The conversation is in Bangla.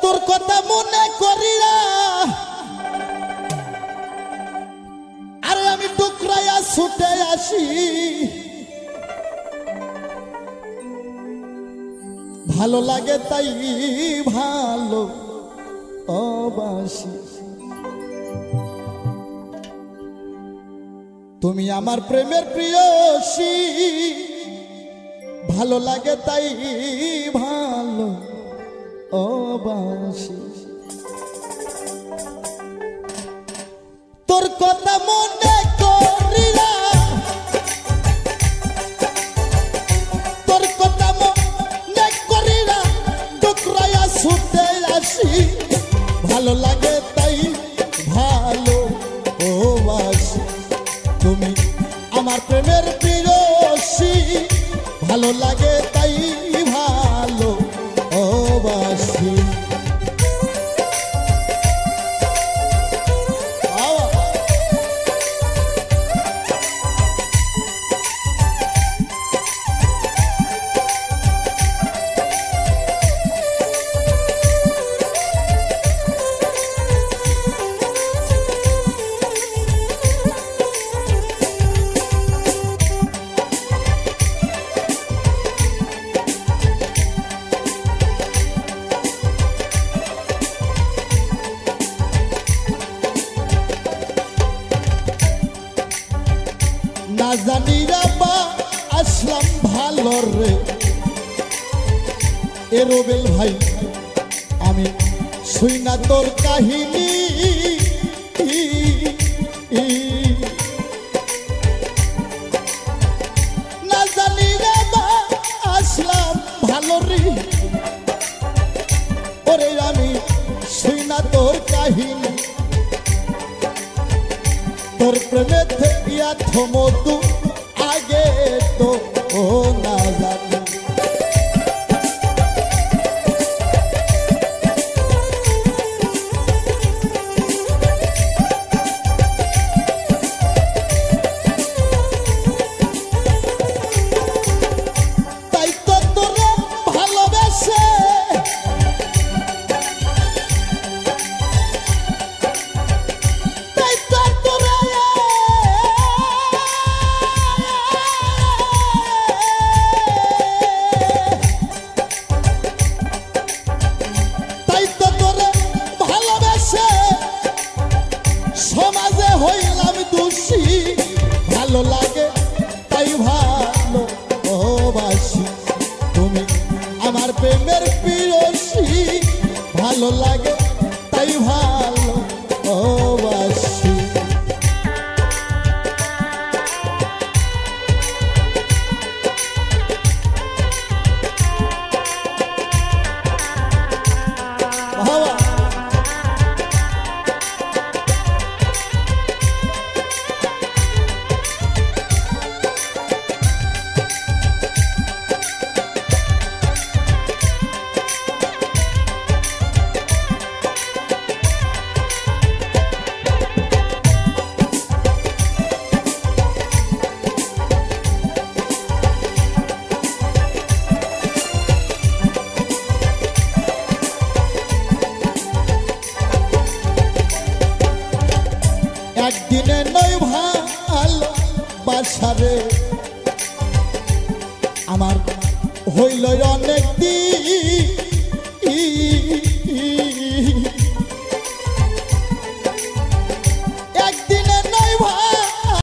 তোর কথা মনে করিয়া আরে আমি টুকরাইয়া ছুটে আসি ভালো লাগে তাই ভালো অবাসি তুমি আমার প্রেমের প্রিয়সী ভালো লাগে তাই ভালো অবাসি তোর কথা মনে করিয়া তোর কথা মনে করিয়া টুকরাইয়া ছুটে আসি ভালো লাগে তাই ভালো অবাসি তুমি আমার প্রেমের প্রিয়সী ভালো লাগে তাই ভালো অবাসি না জানিয়া বা আসলাম ভালো রে এ রবেল ভাই আমি শুই না তোর কাহিনী না জানিয়া বা আসলাম ভালো রে ওরে আমি শুই না তোর কাহিনী তোর প্রেমে থাকিয়া থমতু আগে তো ও না জানি তাই তো তোরে ভালোবেসে সমাজে হইলাম দোষী ভালো লাগে তাই ভালো অবাসি তুমি আমার প্রেমের প্রিয়সী ভালো লাগে তাই ভালো অবাসি একদিনে নয় ভালো বাসারে আমার হইল অনেক দিন